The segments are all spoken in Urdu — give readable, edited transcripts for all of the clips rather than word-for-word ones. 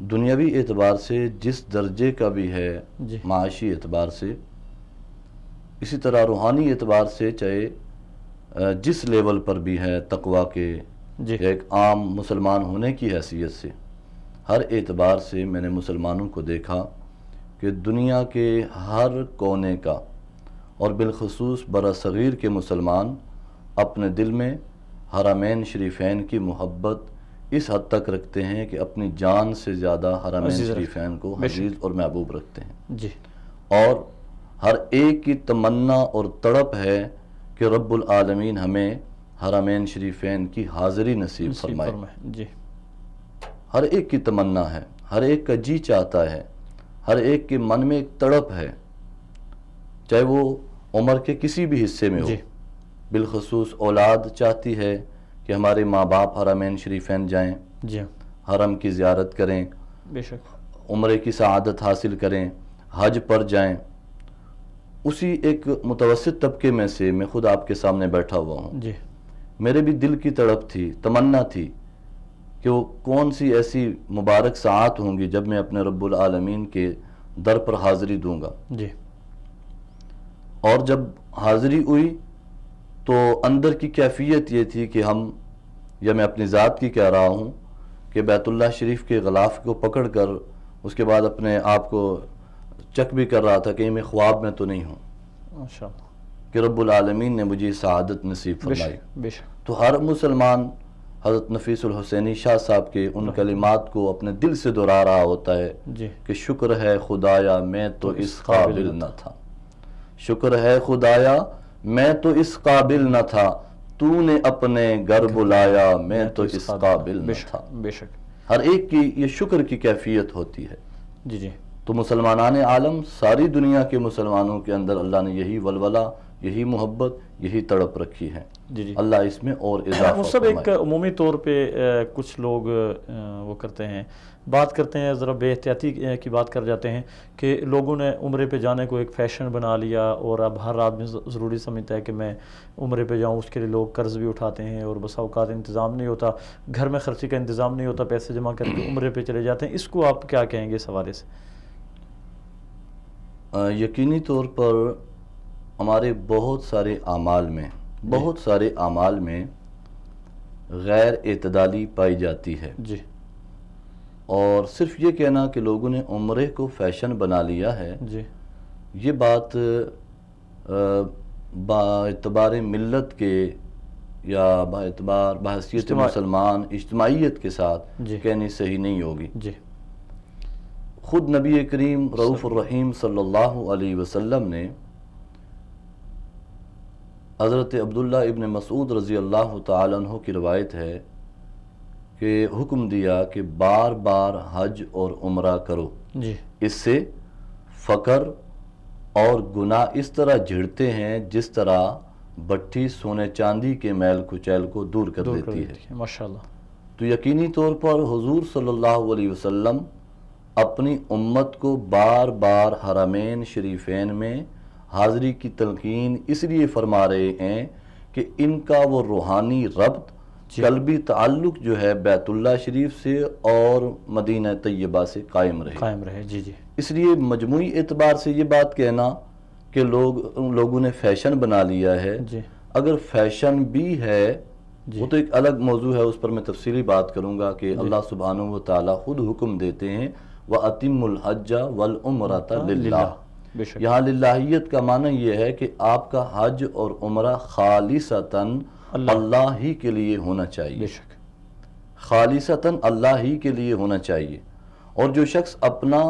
دنیاوی اعتبار سے جس درجے کا بھی ہے جی معاشی اعتبار سے، اسی طرح روحانی اعتبار سے چاہے جس لیول پر بھی ہے تقوی کے جی یا ایک عام مسلمان ہونے کی حیثیت سے، ہر اعتبار سے میں نے مسلمانوں کو دیکھا کہ دنیا کے ہر کونے کا اور بالخصوص برصغیر کے مسلمان اپنے دل میں حرمین شریفین کی محبت اس حد تک رکھتے ہیں کہ اپنی جان سے زیادہ حرمین عزیز شریفین کو بے شک۔ عزیز اور محبوب رکھتے ہیں، جی اور ہر ایک کی تمنا اور تڑپ ہے کہ رب العالمین ہمیں حرمین شریفین کی حاضری نصیب فرمائے۔ جی ہر ایک کی تمنا ہے، ہر ایک کا جی چاہتا ہے، ہر ایک کے من میں ایک تڑپ ہے، چاہے وہ عمر کے کسی بھی حصے میں ہو۔ جی بالخصوص اولاد چاہتی ہے کہ ہمارے ماں باپ حرمین شریفین جائیں، جی حرم کی زیارت کریں، بے شک عمرے کی سعادت حاصل کریں، حج پر جائیں۔ اسی ایک متوسط طبقے میں سے میں خود آپ کے سامنے بیٹھا ہوا ہوں، جی میرے بھی دل کی تڑپ تھی، تمنا تھی کہ وہ کون سی ایسی مبارک ساعات ہوں گی جب میں اپنے رب العالمین کے در پر حاضری دوں گا۔ جی اور جب حاضری ہوئی تو اندر کی کیفیت یہ تھی کہ ہم، یا میں اپنی ذات کی کہہ رہا ہوں، کہ بیت اللہ شریف کے غلاف کو پکڑ کر اس کے بعد اپنے آپ کو چیک بھی کر رہا تھا کہ میں خواب میں تو نہیں ہوں، ماشاء اللہ، کہ رب العالمین نے مجھے سعادت نصیب بے فرمائی۔ شک بے شک تو ہر مسلمان حضرت نفیس الحسینی شاہ صاحب کے ان کلمات کو اپنے دل سے دہرا رہا ہوتا ہے جی کہ شکر ہے خدایا میں تو اس قابل نہ تھا، شکر ہے خدایا میں تو اس قابل نہ تھا، تو نے اپنے گھر بلایا میں تو اس قابل بے نہ شک تھا۔ بے شک ہر ایک کی یہ شکر کی کیفیت ہوتی ہے۔ جی جی تو مسلمانان عالم، ساری دنیا کے مسلمانوں کے اندر اللہ نے یہی ولولہ، یہی محبت، یہی تڑپ رکھی ہے۔ جی جی اللہ اس میں اور اضافہ وہ سب ایک فرمائے۔ عمومی طور پہ کچھ لوگ وہ کرتے ہیں، بات کرتے ہیں، ذرا بے احتیاطی کی بات کر جاتے ہیں کہ لوگوں نے عمرے پہ جانے کو ایک فیشن بنا لیا، اور اب ہر آدمی ضروری سمجھتا ہے کہ میں عمرے پہ جاؤں، اس کے لیے لوگ قرض بھی اٹھاتے ہیں، اور بسا اوقات انتظام نہیں ہوتا، گھر میں خرچی کا انتظام نہیں ہوتا، پیسے جمع کر کے عمرے پہ چلے جاتے ہیں۔ اس کو آپ کیا کہیں گے اس حوالے سے؟ یقینی طور پر ہمارے بہت سارے اعمال میں غیر اعتدالی پائی جاتی ہے، جی اور صرف یہ کہنا کہ لوگوں نے عمرے کو فیشن بنا لیا ہے، جی یہ بات باعتبار ملت کے یا بحیثیت مسلمان اجتماعیت کے ساتھ جی کہنی صحیح نہیں ہوگی۔ جی خود نبی کریم رؤوف الرحیم صلی اللہ علیہ وسلم نے حضرت عبداللہ ابن مسعود رضی اللہ تعالیٰ عنہ کی روایت ہے کہ حکم دیا کہ بار بار حج اور عمرہ کرو، جی اس سے فقر اور گناہ اس طرح جھڑتے ہیں جس طرح بٹھی سونے چاندی کے میل کچیل کو دور کر دیتی ہے۔ ماشاءاللہ۔ تو یقینی طور پر حضور صلی اللہ علیہ وسلم اپنی امت کو بار بار حرمین شریفین میں حاضری کی تلقین اس لیے فرما رہے ہیں کہ ان کا وہ روحانی ربط، قلبی تعلق جو ہے بیت اللہ شریف سے اور مدینہ طیبہ سے قائم رہے۔ جی جی اس لیے مجموعی اعتبار سے یہ بات کہنا کہ لوگوں نے فیشن بنا لیا ہے، جی اگر فیشن بھی ہے جی وہ تو ایک الگ موضوع ہے، اس پر میں تفصیلی بات کروں گا کہ اللہ سبحانہ و تعالیٰ خود حکم دیتے ہیں وَأَتِمُّ الْحَجَّ وَالْعُمْرَةَ لِلَّهِ۔ بے شک یہاں للہیت کا معنی یہ ہے کہ آپ کا حج اور عمرہ خالصتاً اللہ ہی کے لیے ہونا چاہیے، بے شک خالصتاً اللہ ہی کے لیے ہونا چاہیے۔ اور جو شخص اپنا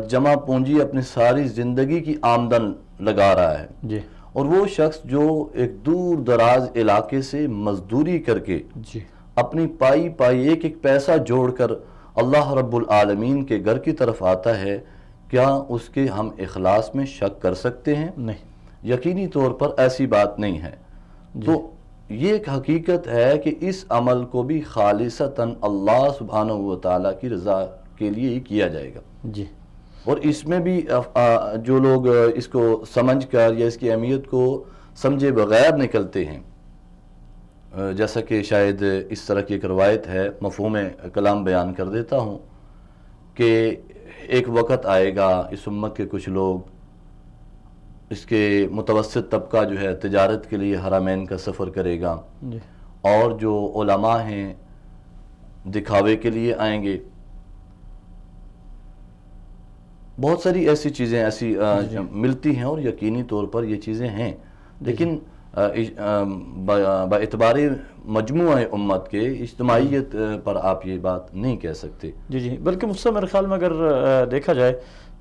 جمع پونجی، اپنی ساری زندگی کی آمدن لگا رہا ہے، جی اور وہ شخص جو ایک دور دراز علاقے سے مزدوری کر کے جی اپنی پائی ایک ایک پیسہ جوڑ کر اللہ رب العالمین کے گھر کی طرف آتا ہے، کیا اس کے ہم اخلاص میں شک کر سکتے ہیں؟ نہیں، یقینی طور پر ایسی بات نہیں ہے۔ تو یہ ایک حقیقت ہے کہ اس عمل کو بھی خالصتاً اللہ سبحانہ و تعالیٰ کی رضا کے لیے ہی کیا جائے گا۔ جی اور اس میں بھی جو لوگ اس کو سمجھ کر یا اس کی اہمیت کو سمجھے بغیر نکلتے ہیں، جیسا کہ شاید اس طرح کی ایک روایت ہے، مفہوم کلام بیان کر دیتا ہوں کہ ایک وقت آئے گا اس امت کے کچھ لوگ، اس کے متوسط طبقہ جو ہے تجارت کے لیے حرمین کا سفر کرے گا، جی اور جو علماء ہیں دکھاوے کے لیے آئیں گے. بہت ساری ایسی چیزیں ایسی ملتی ہیں اور یقینی طور پر یہ چیزیں ہیں، لیکن باعتبار مجموعہ امت کے اجتماعیت پر آپ یہ بات نہیں کہہ سکتے. جی جی، بلکہ مجھ سے میرے خیال میں اگر دیکھا جائے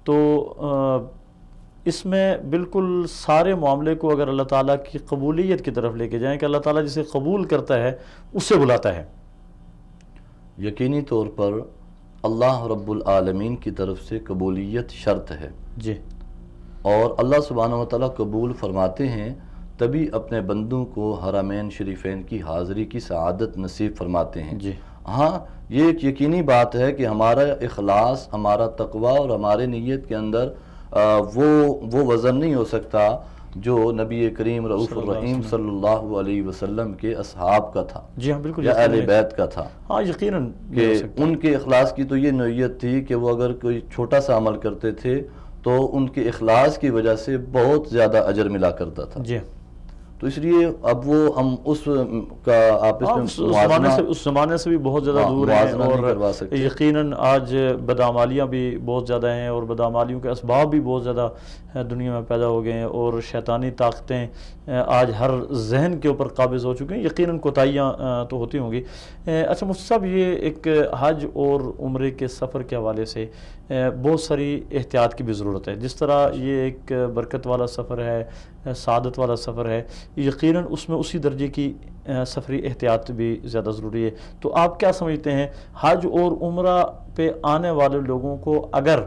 تو اس میں بالکل سارے معاملے کو اگر اللہ تعالیٰ کی قبولیت کی طرف لے کے جائیں کہ اللہ تعالیٰ جسے قبول کرتا ہے اس سے بلاتا ہے. یقینی طور پر اللہ رب العالمین کی طرف سے قبولیت شرط ہے. جی، اور اللہ سبحانہ وتعالیٰ قبول فرماتے ہیں تبھی اپنے بندوں کو حرمین شریفین کی حاضری کی سعادت نصیب فرماتے ہیں. جی ہاں، یہ ایک یقینی بات ہے کہ ہمارا اخلاص، ہمارا تقوی اور ہمارے نیت کے اندر وہ وزن نہیں ہو سکتا جو نبی کریم رؤوف الرحیم صلی اللہ علیہ وسلم کے اصحاب کا تھا. جی ہاں بالکل، یا اہل بیت کا تھا. ہاں یقیناً کہ ان کے اخلاص کی تو یہ نوعیت تھی کہ وہ اگر کوئی چھوٹا سا عمل کرتے تھے تو ان کے اخلاص کی وجہ سے بہت زیادہ اجر ملا کرتا تھا. جی، تو اس لیے اب وہ ہم اس کا آپس میں اس زمانے سے بھی بہت زیادہ دور ہیں، اور یقیناً آج بدعمالیاں بھی بہت زیادہ ہیں اور بدعمالیوں کے اسباب بھی بہت زیادہ دنیا میں پیدا ہو گئے ہیں، اور شیطانی طاقتیں آج ہر ذہن کے اوپر قابض ہو چکے ہیں. یقیناً کوتاہیاں تو ہوتی ہوں گی. اچھا مفتی صاحب، یہ ایک حج اور عمرے کے سفر کے حوالے سے بہت ساری احتیاط کی بھی ضرورت ہے. جس طرح یہ ایک برکت والا سفر ہے، سعادت والا سفر ہے، یقیناً اس میں اسی درجے کی سفری احتیاط بھی زیادہ ضروری ہے. تو آپ کیا سمجھتے ہیں حج اور عمرہ پہ آنے والے لوگوں کو اگر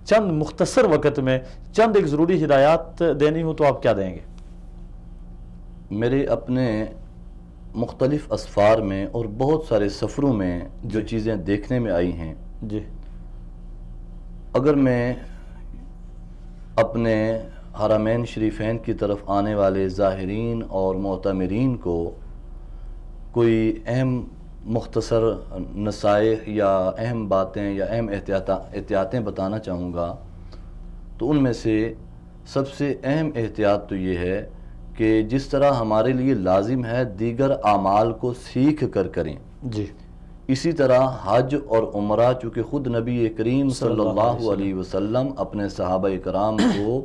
چند مختصر وقت میں چند ایک ضروری ہدایات دینی ہو تو آپ کیا دیں گے؟ میرے اپنے مختلف اسفار میں اور بہت سارے سفروں میں جو چیزیں دیکھنے میں آئی ہیں، جی، اگر میں اپنے حرمین شریفین کی طرف آنے والے زائرین اور معتمرین کو کوئی اہم مختصر نصائح یا اہم باتیں یا اہم احتیاطیں بتانا چاہوں گا، تو ان میں سے سب سے اہم احتیاط تو یہ ہے کہ جس طرح ہمارے لیے لازم ہے دیگر اعمال کو سیکھ کر کریں، جی، اسی طرح حج اور عمرہ چونکہ خود نبی کریم صلی اللہ علیہ وسلم اپنے صحابہ کرام کو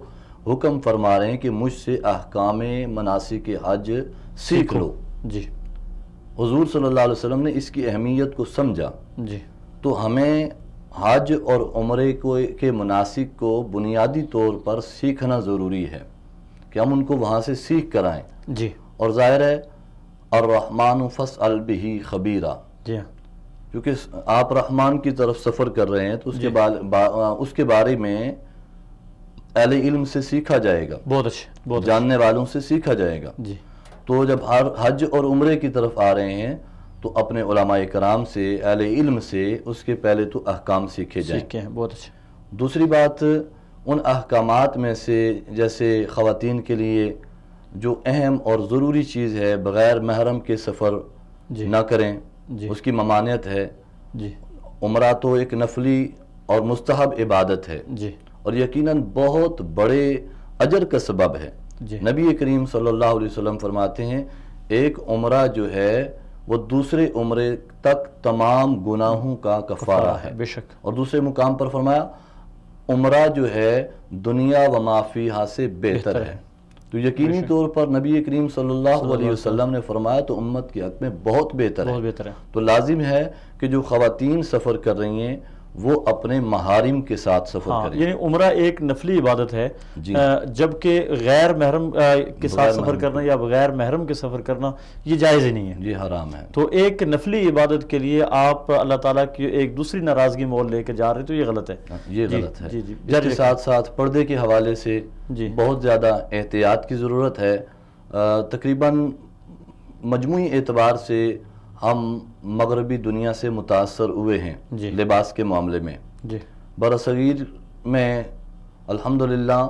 حکم فرما رہے ہیں کہ مجھ سے احکام مناسک حج سیکھ لو. جی، حضور صلی اللہ علیہ وسلم نے اس کی اہمیت کو سمجھا. جی، تو ہمیں حج اور عمرے کے مناسک کو بنیادی طور پر سیکھنا ضروری ہے کہ ہم ان کو وہاں سے سیکھ کر آئیں. جی، اور ظاہر ہے الرحمن فاسأل بہ خبیرا، جی، کیونکہ آپ رحمان کی طرف سفر کر رہے ہیں تو اس کے بارے میں اہل علم سے سیکھا جائے گا، بہت اچھا، جاننے والوں سے سیکھا جائے گا. جی، تو جب حج اور عمرے کی طرف آ رہے ہیں تو اپنے علماء کرام سے، اہل علم سے اس کے پہلے تو احکام سیکھے جائیں. بہت اچھا. دوسری بات، ان احکامات میں سے جیسے خواتین کے لیے جو اہم اور ضروری چیز ہے بغیر محرم کے سفر نہ کریں، اس کی ممانعت ہے. جی، عمرہ تو ایک نفلی اور مستحب عبادت ہے، جی، اور یقیناً بہت بڑے اجر کا سبب ہے. جی، نبی کریم صلی اللہ علیہ وسلم فرماتے ہیں ایک عمرہ جو ہے وہ دوسرے عمرے تک تمام گناہوں کا کفارہ ہے. بے شک. اور دوسرے مقام پر فرمایا عمرہ جو ہے دنیا و ما فیہا سے بہتر ہے. تو یقینی طور پر نبی کریم صلی اللہ علیہ وسلم نے فرمایا تو امت کے حق میں بہت بہتر ہے. تو لازم ہے کہ جو خواتین سفر کر رہی ہیں وہ اپنے محارم کے ساتھ سفر کریں. یعنی عمرہ ایک نفلی عبادت ہے، جبکہ غیر محرم کے ساتھ سفر کرنا یا بغیر محرم کے سفر کرنا یہ جائز ہی نہیں ہے، یہ حرام ہے. تو ایک نفلی عبادت کے لیے آپ اللہ تعالیٰ کی ایک دوسری ناراضگی مول لے کے جا رہے تو یہ غلط ہے. یہ غلط ہے. اس کے ساتھ ساتھ پردے کے حوالے سے بہت زیادہ احتیاط کی ضرورت ہے. تقریباً مجموعی اعتبار سے ہم مغربی دنیا سے متاثر ہوئے ہیں لباس کے معاملے میں. برصغیر میں الحمدللہ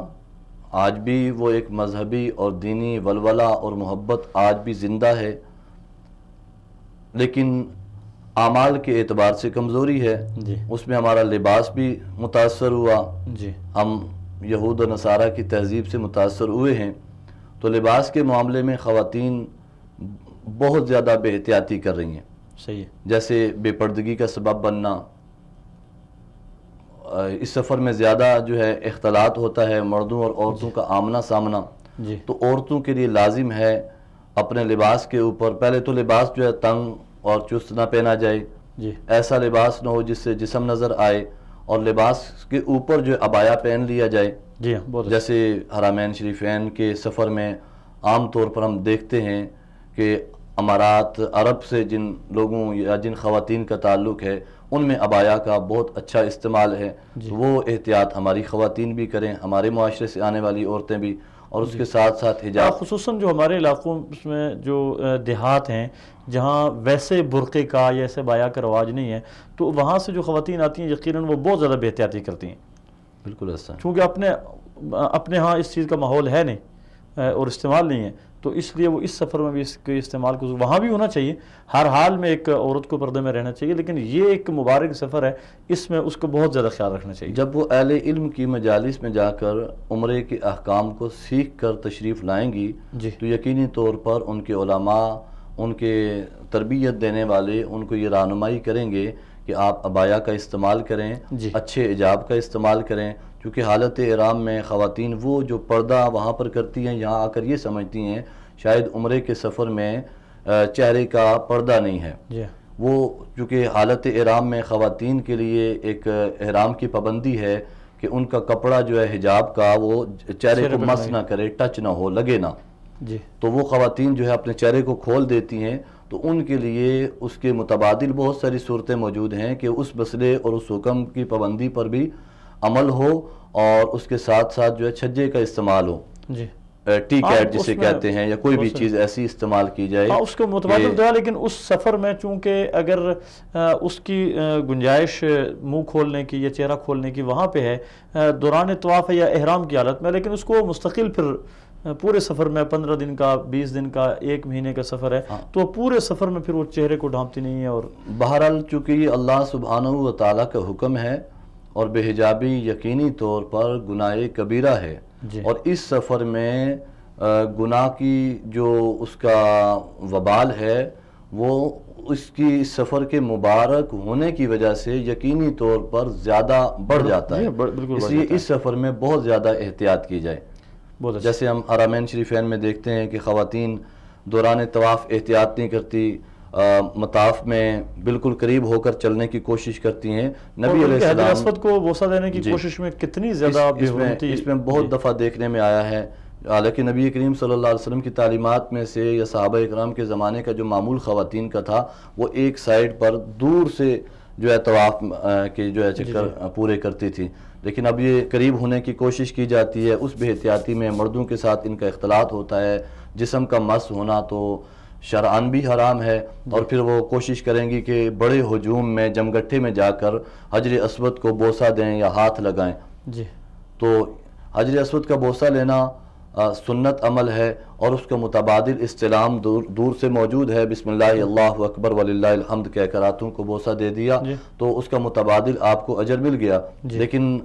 آج بھی وہ ایک مذہبی اور دینی ولولہ اور محبت آج بھی زندہ ہے، لیکن اعمال کے اعتبار سے کمزوری ہے، جی اس میں ہمارا لباس بھی متاثر ہوا، جی ہم یہود و نصارہ کی تہذیب سے متاثر ہوئے ہیں، تو لباس کے معاملے میں خواتین بہت زیادہ بے احتیاطی کر رہی ہیں، صحیح ہے، جیسے بے پردگی کا سبب بننا، اس سفر میں زیادہ جو ہے اختلاط ہوتا ہے مردوں اور عورتوں کا آمنا سامنا، جی تو عورتوں کے لیے لازم ہے اپنے لباس کے اوپر پہلے تو لباس جو ہے تنگ اور چست نہ پہنا جائے، جی ایسا لباس نہ ہو جس سے جسم نظر آئے، اور لباس کے اوپر جو ہے عبایا پہن لیا جائے، جی ہاں بہت جیسے حرمین شریفین کے سفر میں عام طور پر ہم دیکھتے ہیں کہ امارات عرب سے جن لوگوں یا جن خواتین کا تعلق ہے ان میں عبایا کا بہت اچھا استعمال ہے، تو وہ احتیاط ہماری خواتین بھی کریں، ہمارے معاشرے سے آنے والی عورتیں بھی، اور اس کے ساتھ ساتھ حجاب. خصوصاً جو ہمارے علاقوں میں جو دیہات ہیں جہاں ویسے برقعے کا یا ایسے بایا کا رواج نہیں ہے، تو وہاں سے جو خواتین آتی ہیں یقیناً وہ بہت زیادہ بے احتیاطی کرتی ہیں، بالکل ایسا چونکہ اپنے ہاں اس چیز کا ماحول ہے نہیں اور استعمال نہیں ہے، تو اس لیے وہ اس سفر میں بھی اس کے استعمال کو وہاں بھی ہونا چاہیے، ہر حال میں ایک عورت کو پردے میں رہنا چاہیے، لیکن یہ ایک مبارک سفر ہے، اس میں اس کو بہت زیادہ خیال رکھنا چاہیے. جب وہ اہل علم کی مجالس میں جا کر عمرے کے احکام کو سیکھ کر تشریف لائیں گی جی تو یقینی طور پر ان کے علماء، ان کے تربیت دینے والے ان کو یہ رہنمائی کریں گے کہ آپ عبایا کا استعمال کریں، جی اچھے حجاب کا استعمال کریں، کیونکہ حالت احرام میں خواتین وہ جو پردہ وہاں پر کرتی ہیں یہاں آ کر یہ سمجھتی ہیں شاید عمرے کے سفر میں چہرے کا پردہ نہیں ہے. جی وہ چونکہ حالت احرام میں خواتین کے لیے ایک احرام کی پابندی ہے کہ ان کا کپڑا جو ہے حجاب کا وہ چہرے کو مس نہ کرے، ٹچ نہ ہو، لگے نہ، جی تو وہ خواتین جو ہے اپنے چہرے کو کھول دیتی ہیں، تو ان کے لیے اس کے متبادل بہت ساری صورتیں موجود ہیں کہ اس مسئلے اور اس حکم کی پابندی پر بھی عمل ہو، اور اس کے ساتھ ساتھ جو ہے چھجے کا استعمال ہو، جی ٹی کیٹ جسے کہتے ہیں، یا کوئی بھی چیز ایسی استعمال کی جائے. ہاں اس کو متبادل دیا، لیکن اس سفر میں چونکہ اگر اس کی گنجائش منہ کھولنے کی یا چہرہ کھولنے کی وہاں پہ ہے دوران طواف یا احرام کی حالت میں، لیکن اس کو مستقل پھر پورے سفر میں 15 دن کا، 20 دن کا، 1 مہینے کا سفر ہے، تو پورے سفر میں پھر وہ چہرے کو ڈھانپتی نہیں ہے. اور بہرحال چونکہ یہ اللہ سبحانہ و تعالیٰ کا حکم ہے اور بے حجابی یقینی طور پر گناہ کبیرہ ہے، اور اس سفر میں گناہ کی جو اس کا وبال ہے وہ اس کی سفر کے مبارک ہونے کی وجہ سے یقینی طور پر زیادہ بڑھ جاتا ہے، اس لیے اس سفر میں بہت زیادہ احتیاط کی جائے. جیسے ہم حرمین شریفین میں دیکھتے ہیں کہ خواتین دوران طواف احتیاط نہیں کرتی، مطاف میں بالکل قریب ہو کر چلنے کی کوشش کرتی ہیں. نبی علیہ السلام حجر اسود کو بوسہ دینے کی کوشش میں کتنی زیادہ بے حرمتی اس میں بہت دفعہ دیکھنے میں آیا ہے، حالانکہ نبی کریم صلی اللہ علیہ وسلم کی تعلیمات میں سے یا صحابہ اکرام کے زمانے کا جو معمول خواتین کا تھا وہ ایک سائڈ پر دور سے جو ہے طواف کے جو ہے چکر پورے کرتی تھی، لیکن اب یہ قریب ہونے کی کوشش کی جاتی ہے. اس بے احتیاطی میں مردوں کے ساتھ ان کا اختلاط ہوتا ہے، جسم کا مس ہونا تو شرعاً بھی حرام ہے، اور پھر وہ کوشش کریں گی کہ بڑے ہجوم میں جمگٹھے میں جا کر حجر اسود کو بوسہ دیں یا ہاتھ لگائیں. تو حجر اسود کا بوسہ لینا سنت عمل ہے، اور اس کا متبادل استلام دور سے موجود ہے. بسم اللہ اللہ اکبر وللہ الحمد کہہ کر ہاتھوں کو بوسہ دے دیا تو اس کا متبادل آپ کو اجر مل گیا. لیکن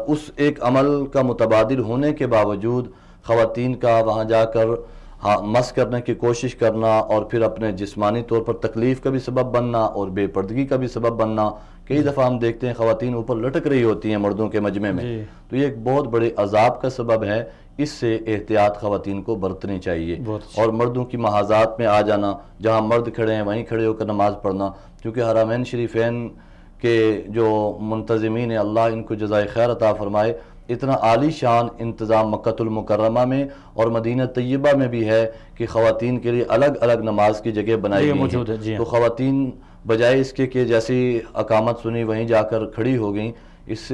اس ایک عمل کا متبادل ہونے کے باوجود خواتین کا وہاں جا کر مس کرنے کی کوشش کرنا اور پھر اپنے جسمانی طور پر تکلیف کا بھی سبب بننا اور بے پردگی کا بھی سبب بننا. کئی دفعہ ہم دیکھتے ہیں خواتین اوپر لٹک رہی ہوتی ہیں مردوں کے مجمع میں، تو یہ ایک بہت بڑے عذاب کا سبب ہے. اس سے احتیاط خواتین کو برتنی چاہیے، اور مردوں کی محاذات میں آ جانا، جہاں مرد کھڑے ہیں وہیں کھڑے ہو کر نماز پڑھنا، کیونکہ حرمین شریفین کے جو منتظمین ہیں اللہ ان کو جزائے خیر عطا فرمائے، اتنا عالی شان انتظام مکۃ المکرمہ میں اور مدینہ طیبہ میں بھی ہے کہ خواتین کے لیے الگ الگ نماز کی جگہ بنائی گئی ہے. تو خواتین بجائے اس کے کہ جیسی اقامت سنی وہیں جا کر کھڑی ہو گئیں، اس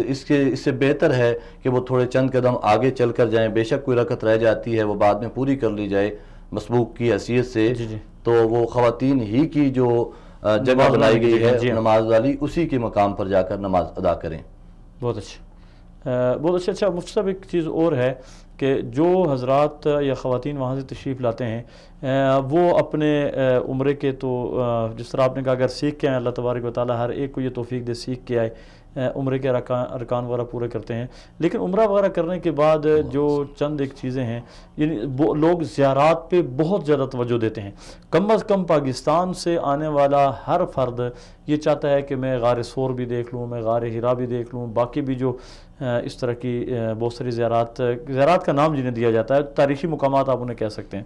سے بہتر ہے کہ وہ تھوڑے چند قدم آگے چل کر جائیں. بے شک کوئی رکعت رہ جاتی ہے وہ بعد میں پوری کر لی جائے مسبوق کی حیثیت سے، تو وہ خواتین ہی کی جو جگہ بنائی گئی ہے نماز والی، اسی کے مقام پر جا کر نماز ادا کریں. بہت اچھا. بہت اچھا مفتی صاحب ایک چیز اور ہے کہ جو حضرات یا خواتین وہاں سے تشریف لاتے ہیں وہ اپنے عمرے کے تو جس طرح آپ نے کہا اگر سیکھ کے آئیں اللہ تبارک و تعالیٰ ہر ایک کو یہ توفیق دے سیکھ کے آئے عمرے کے ارکان وغیرہ پورے کرتے ہیں، لیکن عمرہ وغیرہ کرنے کے بعد جو چند ایک چیزیں ہیں یعنی لوگ زیارات پہ بہت زیادہ توجہ دیتے ہیں. کم از کم پاکستان سے آنے والا ہر فرد یہ چاہتا ہے کہ میں غار ثور بھی دیکھ لوں، میں غار حرا بھی دیکھ لوں، باقی بھی جو اس طرح کی بہت ساری زیارات کا نام جنہیں دیا جاتا ہے، تاریخی مقامات آپ انہیں کہہ سکتے ہیں،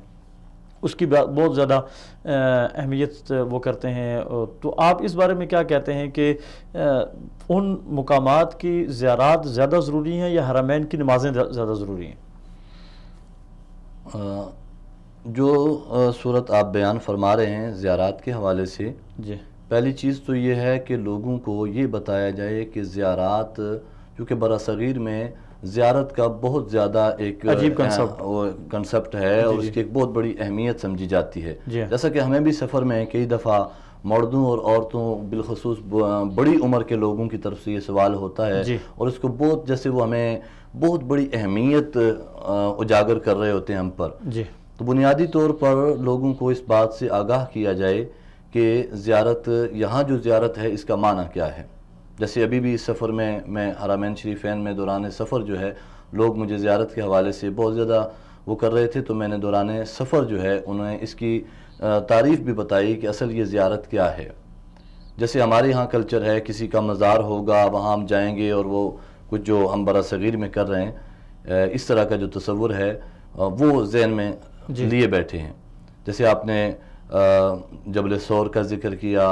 اس کی بہت زیادہ اہمیت وہ کرتے ہیں. تو آپ اس بارے میں کیا کہتے ہیں کہ ان مقامات کی زیارات زیادہ ضروری ہیں یا حرمین کی نمازیں زیادہ ضروری ہیں؟ جو صورت آپ بیان فرما رہے ہیں زیارات کے حوالے سے، جی، پہلی چیز تو یہ ہے کہ لوگوں کو یہ بتایا جائے کہ زیارات چونکہ برصغیر میں زیارت کا بہت زیادہ ایک عجیب کنسپٹ ہے اور اس کی ایک بہت بڑی اہمیت سمجھی جاتی ہے. جی، جیسا کہ ہمیں بھی سفر میں کئی دفعہ مردوں اور عورتوں بالخصوص بڑی عمر کے لوگوں کی طرف سے یہ سوال ہوتا ہے اور اس کو بہت جیسے وہ ہمیں بہت بڑی اہمیت اجاگر کر رہے ہوتے ہیں ہم پر. تو بنیادی طور پر لوگوں کو اس بات سے آگاہ کیا جائے کہ زیارت یہاں جو زیارت ہے اس کا معنی کیا ہے. جیسے ابھی بھی اس سفر میں حرمین شریفین میں دوران سفر جو ہے لوگ مجھے زیارت کے حوالے سے بہت زیادہ وہ کر رہے تھے، تو میں نے دوران سفر جو ہے انہیں اس کی تعریف بھی بتائی کہ اصل یہ زیارت کیا ہے. جیسے ہمارے ہاں کلچر ہے کسی کا مزار ہوگا وہاں ہم جائیں گے اور وہ کچھ جو ہم برصغیر میں کر رہے ہیں اس طرح کا جو تصور ہے وہ ذہن میں لیے بیٹھے ہیں. جیسے آپ نے جبل ثور کا ذکر کیا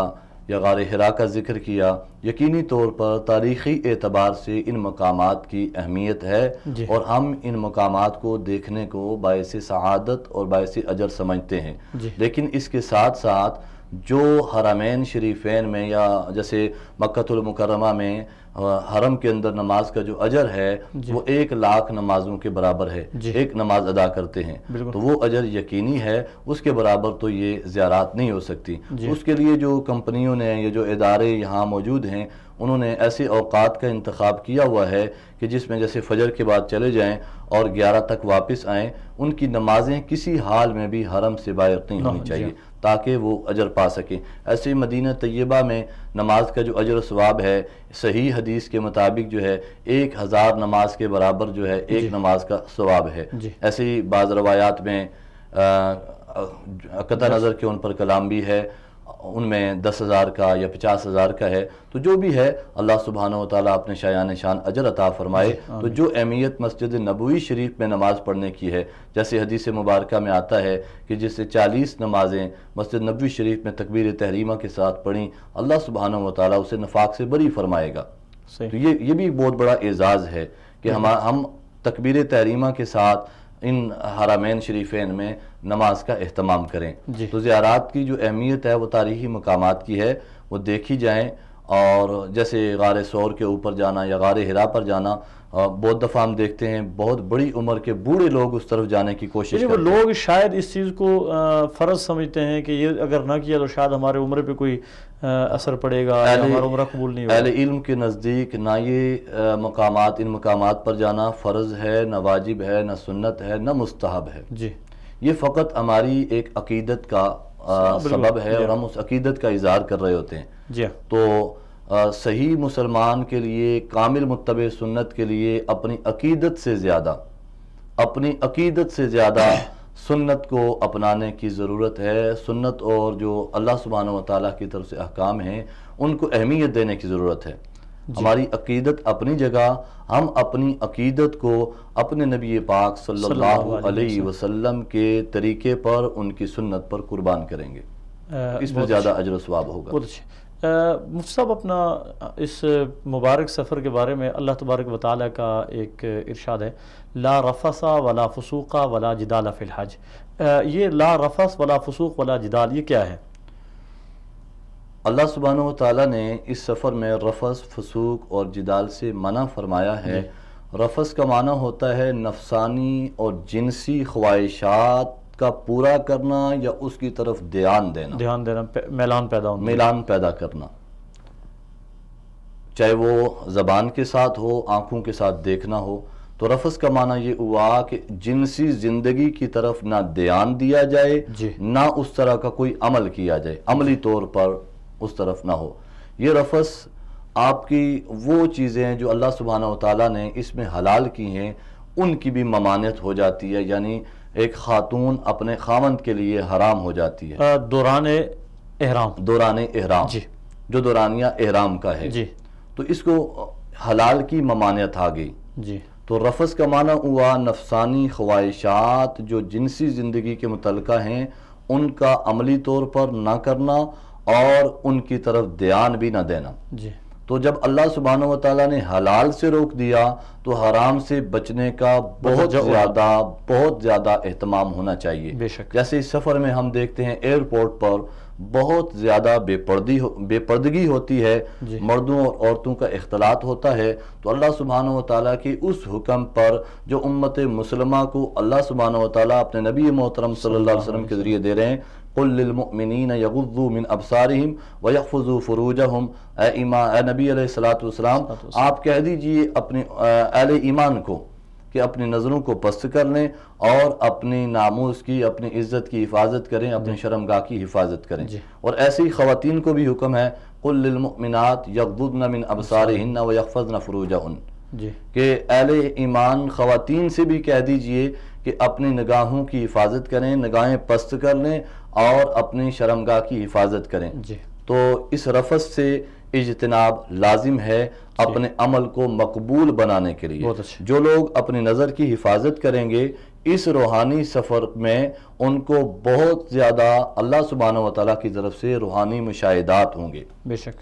یا غار حرا کا ذکر کیا، یقینی طور پر تاریخی اعتبار سے ان مقامات کی اہمیت ہے اور ہم ان مقامات کو دیکھنے کو باعث سعادت اور باعث اجر سمجھتے ہیں. لیکن اس کے ساتھ ساتھ جو حرمین شریفین میں یا جیسے مکہ المکرمہ میں حرم کے اندر نماز کا جو اجر ہے وہ 1,00,000 نمازوں کے برابر ہے، ایک نماز ادا کرتے ہیں، تو وہ اجر یقینی ہے، اس کے برابر تو یہ زیارات نہیں ہو سکتی. اس کے لیے جو کمپنیوں نے یا جو ادارے یہاں موجود ہیں انہوں نے ایسے اوقات کا انتخاب کیا ہوا ہے کہ جس میں جیسے فجر کے بعد چلے جائیں اور 11 تک واپس آئیں، ان کی نمازیں کسی حال میں بھی حرم سے باہر نہیں ہونی چاہیے تاکہ وہ اجر پا سکیں. ایسے مدینہ طیبہ میں نماز کا جو اجر و ثواب ہے صحیح حدیث کے مطابق جو ہے 1000 نماز کے برابر جو ہے ایک نماز کا ثواب ہے. ایسے ہی بعض روایات میں قطع نظر کے ان پر کلام بھی ہے، ان میں 10,000 کا یا 50,000 کا ہے. تو جو بھی ہے اللہ سبحانہ و تعالیٰ اپنے شایان شان اجر عطا فرمائے. تو جو اہمیت مسجد نبوی شریف میں نماز پڑھنے کی ہے، جیسے حدیث مبارکہ میں آتا ہے کہ جس سے 40 نمازیں مسجد نبوی شریف میں تکبیر تحریمہ کے ساتھ پڑھیں اللہ سبحانہ و تعالیٰ اسے نفاق سے بری فرمائے گا. تو یہ بھی بہت بڑا اعزاز ہے کہ ہم تکبیر تحریمہ کے ساتھ ان حرمین شریفین میں نماز کا اہتمام کریں. تو زیارات کی جو اہمیت ہے وہ تاریخی مقامات کی ہے، وہ دیکھی جائیں. اور جیسے غار ثور کے اوپر جانا یا غار حرا پر جانا بہت دفعہ ہم دیکھتے ہیں بہت بڑی عمر کے بوڑھے لوگ اس طرف جانے کی کوشش کرتے ہیں. وہ لوگ شاید اس چیز کو فرض سمجھتے ہیں کہ یہ اگر نہ کیا تو شاید ہمارے عمرے پہ کوئی اثر پڑے گا یا ہمارا عمرہ قبول نہیں ہوگا. اہل علم کے نزدیک نہ یہ مقامات ان مقامات پر جانا فرض ہے، نہ واجب ہے، نہ سنت ہے، نہ مستحب ہے. یہ فقط ہماری ایک عقیدت کا سبب ہے اور ہم اس عقیدت کا اظہار کر رہے ہوتے ہیں. تو صحیح مسلمان کے لیے، کامل متبع سنت کے لیے اپنی عقیدت سے زیادہ سنت کو اپنانے کی ضرورت ہے. سنت اور جو اللہ سبحانہ و تعالیٰ کی طرف سے احکام ہیں ان کو اہمیت دینے کی ضرورت ہے. ہماری عقیدت اپنی جگہ، ہم اپنی عقیدت کو اپنے نبی پاک صلی اللہ علیہ وسلم کے طریقے پر، ان کی سنت پر قربان کریں گے، اس میں زیادہ اجر و ثواب ہوگا. مفتی صاحب اپنا اس مبارک سفر کے بارے میں اللہ تبارک و تعالیٰ کا ایک ارشاد ہے، لا رفث ولا فسوق ولا جدال فی الحج. یہ لا رفث ولا فسوق ولا جدال یہ کیا ہے؟ اللہ سبحانہ و تعالیٰ نے اس سفر میں رفث، فسوق اور جدال سے منع فرمایا ہے. رفث کا معنی ہوتا ہے نفسانی اور جنسی خواہشات کا پورا کرنا یا اس کی طرف دھیان دینا، میلان پیدا کرنا. چاہے وہ زبان کے ساتھ ہو، آنکھوں کے ساتھ دیکھنا ہو. تو رفث کا معنی یہ ہوا کہ جنسی زندگی کی طرف نہ دھیان دیا جائے، جی. نہ اس طرح کا کوئی عمل کیا جائے، عملی طور پر اس طرف نہ ہو. یہ رفث آپ کی وہ چیزیں ہیں جو اللہ سبحانہ و تعالیٰ نے اس میں حلال کی ہیں، ان کی بھی ممانعت ہو جاتی ہے، یعنی ایک خاتون اپنے خاوند کے لیے حرام ہو جاتی ہے. دوران احرام جی، جو دورانیہ احرام کا ہے، جی. تو اس کو حلال کی ممانعت آ گئی. جی. تو رفث کا معنی ہوا نفسانی خواہشات جو جنسی زندگی کے متعلقہ ہیں ان کا عملی طور پر نہ کرنا اور ان کی طرف دھیان بھی نہ دینا. جی. تو جب اللہ سبحانہ و تعالیٰ نے حلال سے روک دیا تو حرام سے بچنے کا بہت زیادہ اہتمام ہونا چاہیے. بے شک. جیسے اس سفر میں ہم دیکھتے ہیں ایئرپورٹ پر بہت زیادہ بے پردگی ہوتی ہے، جی. مردوں اور عورتوں کا اختلاط ہوتا ہے. تو اللہ سبحانہ و تعالیٰ کی اس حکم پر جو امت مسلمہ کو اللہ سبحانہ و تعالیٰ اپنے نبی محترم صلی اللہ علیہ وسلم کے ذریعے دے رہے ہیں، قُلْ لِلْمُؤْمِنِينَ يَغُضُّوا مِنْ أَبْصَارِهِمْ وَيَحْفَظُوا فُرُوجَهُمْ. اے نبی علیہ السلام آپ کہہ دیجئے اپنے اہل ایمان کو کہ اپنی نظروں کو پست کر لیں اور اپنی ناموس کی، اپنی عزت کی حفاظت کریں، اپنی شرمگاہ کی حفاظت کریں. اور ایسی خواتین کو بھی حکم ہے قُلْ لِلْمُؤْمِنَاتِ يَغْضُضْنَ مِنْ أَبْصَارِهِنَّ وَيَحْفَظْنَ فُرُوجَهُنَّ. کہ اہل ایمان خواتین سے بھی کہہ دیجئے کہ اپنی نگاہوں کی حفاظت کریں، نگاہیں پست کر لیں اور اپنی شرمگاہ کی حفاظت کریں. جی. تو اس رفث سے اجتناب لازم ہے اپنے عمل کو مقبول بنانے کے لیے. جو لوگ اپنی نظر کی حفاظت کریں گے اس روحانی سفر میں ان کو بہت زیادہ اللہ سبحانہ و تعالیٰ کی طرف سے روحانی مشاہدات ہوں گے. بے شک.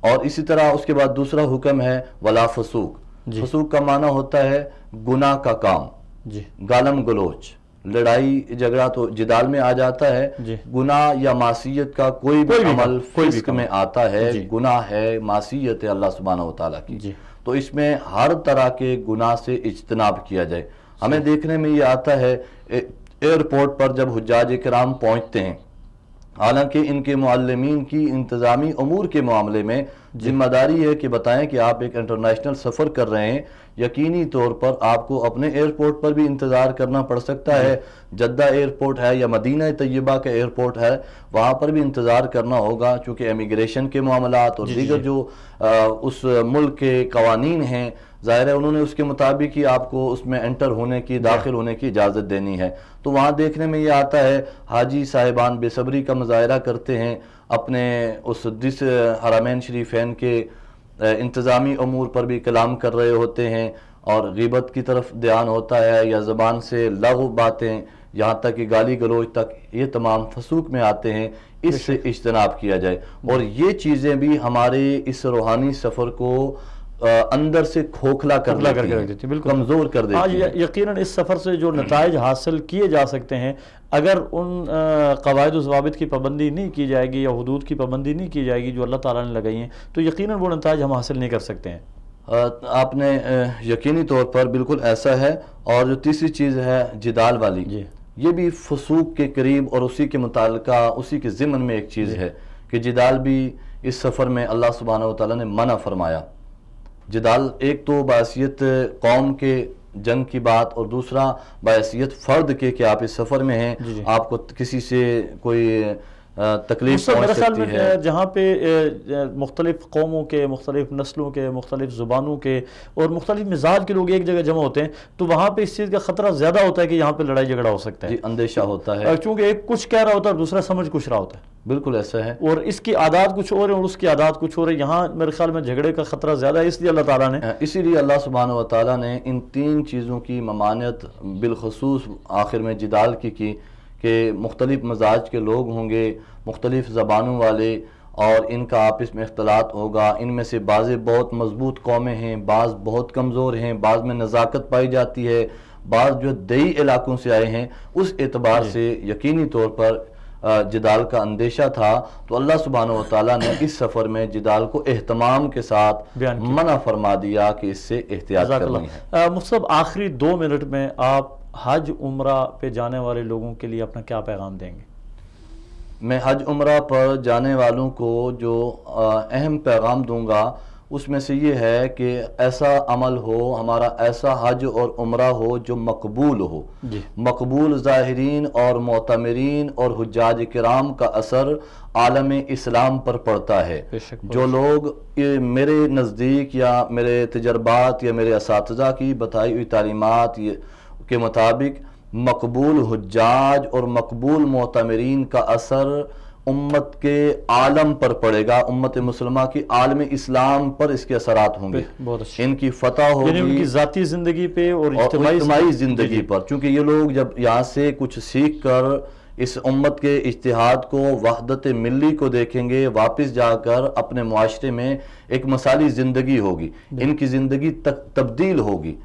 اور اسی طرح اس کے بعد دوسرا حکم ہے ولا فسوق. فسوق کا معنی ہوتا ہے گناہ کا کام. جی. گالم گلوچ، لڑائی جھگڑا تو جدال میں آ جاتا ہے. جی. گناہ یا معصیت کا کوئی بھی عمل فسق میں آتا ہے. گناہ ہے، معصیت ہے اللہ سبحانہ و تعالیٰ کی. جی. تو اس میں ہر طرح کے گناہ سے اجتناب کیا جائے. ہمیں دیکھنے میں یہ آتا ہے ایئرپورٹ پر جب حجاج کرام پہنچتے ہیں، حالانکہ ان کے معلمین کی انتظامی امور کے معاملے میں ذمہ داری ہے کہ بتائیں کہ آپ ایک انٹرنیشنل سفر کر رہے ہیں، یقینی طور پر آپ کو اپنے ایئرپورٹ پر بھی انتظار کرنا پڑ سکتا ہے. جدہ ایئرپورٹ ہے یا مدینہ طیبہ کا ایئرپورٹ ہے، وہاں پر بھی انتظار کرنا ہوگا، چونکہ امیگریشن کے معاملات اور دیگر جو اس ملک کے قوانین ہیں، ظاہر ہے انہوں نے اس کے مطابق ہی آپ کو اس میں انٹر ہونے کی، داخل ہونے کی اجازت دینی ہے. تو وہاں دیکھنے میں یہ آتا ہے حاجی صاحبان بے صبری کا مظاہرہ کرتے ہیں، اپنے اس حرمین شریفین کے انتظامی امور پر بھی کلام کر رہے ہوتے ہیں اور غیبت کی طرف دھیان ہوتا ہے یا زبان سے لغو باتیں، یہاں تک کہ گالی گلوچ تک، یہ تمام فسوق میں آتے ہیں. اس سے اجتناب کیا جائے. اور یہ چیزیں بھی ہمارے اس روحانی سفر کو اندر سے کھوکھلا کر دیتی ہیں، کمزور کر دیتی ہیں. یقیناً اس سفر سے جو نتائج حاصل کیے جا سکتے ہیں، اگر ان قواعد و ضوابط کی پابندی نہیں کی جائے گی یا حدود کی پابندی نہیں کی جائے گی جو اللہ تعالیٰ نے لگائی ہیں، تو یقیناً وہ نتائج ہم حاصل نہیں کر سکتے ہیں. آپ نے یقینی طور پر بالکل ایسا ہے. اور جو تیسری چیز ہے جدال والی، یہ بھی فسوق کے قریب اور اسی کے متعلقہ، اسی کے ضمن میں ایک چیز ہے کہ جدال بھی اس سفر میں اللہ سبحانہ و تعالیٰ نے منع فرمایا. جدال ایک تو باعثیت قوم کے جنگ کی بات اور دوسرا باعثیت فرد کے کہ آپ اس سفر میں ہیں، آپ کو کسی سے کوئی تکلیف پہنچ سکتی ہے. جہاں پہ مختلف قوموں کے، مختلف نسلوں کے، مختلف زبانوں کے اور مختلف مزاج کے لوگ ایک جگہ جمع ہوتے ہیں، تو وہاں پہ اس چیز کا خطرہ زیادہ ہوتا ہے کہ یہاں پہ لڑائی جھگڑا ہو سکتا ہے. اندیشہ ہوتا ہے، چونکہ ایک کچھ کہہ رہا ہوتا ہے اور دوسرا سمجھ کچھ رہا ہوتا ہے. بالکل ایسا ہے. اور اس کی عادات کچھ اور ہیں اور اس کی عادات کچھ اور ہیں. یہاں میرے خیال میں جھگڑے کا خطرہ زیادہ ہے، اس لیے اللہ تعالیٰ نے اللہ سبحانہ و تعالیٰ نے ان تین چیزوں کی ممانعت بالخصوص آخر میں جدال کی کہ مختلف مزاج کے لوگ ہوں گے، مختلف زبانوں والے، اور ان کا آپس میں اختلاط ہوگا. ان میں سے بعض بہت مضبوط قومیں ہیں، بعض بہت کمزور ہیں، بعض میں نزاکت پائی جاتی ہے، بعض جو دیہی علاقوں سے آئے ہیں. اس اعتبار سے یقینی طور پر جدال کا اندیشہ تھا. تو اللہ سبحانہ و تعالیٰ نے اس سفر میں جدال کو اہتمام کے ساتھ منع فرما دیا کہ اس سے احتیاط کرنی ہے. مصطفی آخری 2 منٹ میں آپ حج عمرہ پہ جانے والے لوگوں کے لیے اپنا کیا پیغام دیں گے؟ میں حج عمرہ پر جانے والوں کو جو اہم پیغام دوں گا اس میں سے یہ ہے کہ ایسا عمل ہو، ہمارا ایسا حج اور عمرہ ہو جو مقبول ہو. مقبول ظاہرین اور معتمرین اور حجاج کرام کا اثر عالم اسلام پر پڑتا ہے. جو لوگ میرے نزدیک یا میرے تجربات یا میرے اساتذہ کی بتائی ہوئی تعلیمات کے مطابق مقبول حجاج اور مقبول معتمرین کا اثر امت کے عالم پر پڑے گا، امت مسلمہ کی عالم اسلام پر اس کے اثرات ہوں گے. ان کی فتح ہوگی، یعنی ان کی ذاتی زندگی پہ اور اجتماعی زندگی پر. چونکہ یہ لوگ جب یہاں سے کچھ سیکھ کر اس امت کے اجتہاد کو، وحدت ملی کو دیکھیں گے، واپس جا کر اپنے معاشرے میں ایک مثالی زندگی ہوگی، ان کی زندگی تبدیل ہوگی.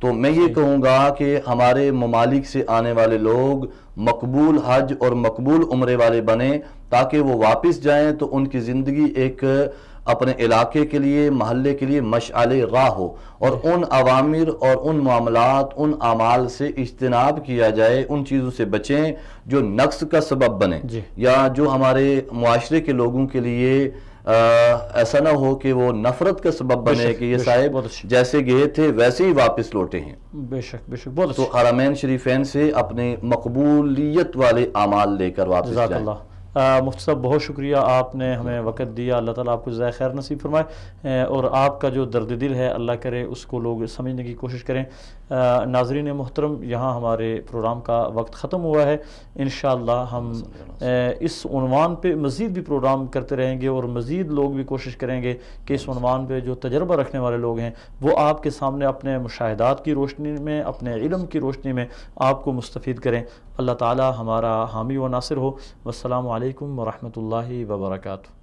تو میں یہ کہوں گا کہ ہمارے ممالک سے آنے والے لوگ مقبول حج اور مقبول عمرے والے بنیں، تاکہ وہ واپس جائیں تو ان کی زندگی ایک اپنے علاقے کے لیے، محلے کے لیے مشعل راہ ہو، اور ان عوامر اور ان معاملات، ان اعمال سے اجتناب کیا جائے، ان چیزوں سے بچیں جو نقص کا سبب بنے یا جو ہمارے معاشرے کے لوگوں کے لیے ایسا نہ ہو کہ وہ نفرت کا سبب بنے کہ یہ صاحب جیسے گئے تھے ویسے ہی واپس لوٹے ہیں. بے شک بے شک. بہت تو حرمین شریفین سے اپنے مقبولیت والے اعمال لے کر واپس جزاک جائیں. اللہ. مفتی صاحب بہت شکریہ، آپ نے ہمیں وقت دیا. اللہ تعالیٰ آپ کو جزائے خیر نصیب فرمائے، اور آپ کا جو درد دل ہے اللہ کرے اس کو لوگ سمجھنے کی کوشش کریں. ناظرین محترم، یہاں ہمارے پروگرام کا وقت ختم ہوا ہے. انشاءاللہ ہم اس عنوان پہ مزید بھی پروگرام کرتے رہیں گے، اور مزید لوگ بھی کوشش کریں گے کہ اس عنوان پہ جو تجربہ رکھنے والے لوگ ہیں وہ آپ کے سامنے اپنے مشاہدات کی روشنی میں، اپنے علم کی روشنی میں آپ کو مستفید کریں. اللہ تعالیٰ ہمارا حامی و ناصر ہو. والسلام علیکم ورحمۃ اللہ وبرکاتہ.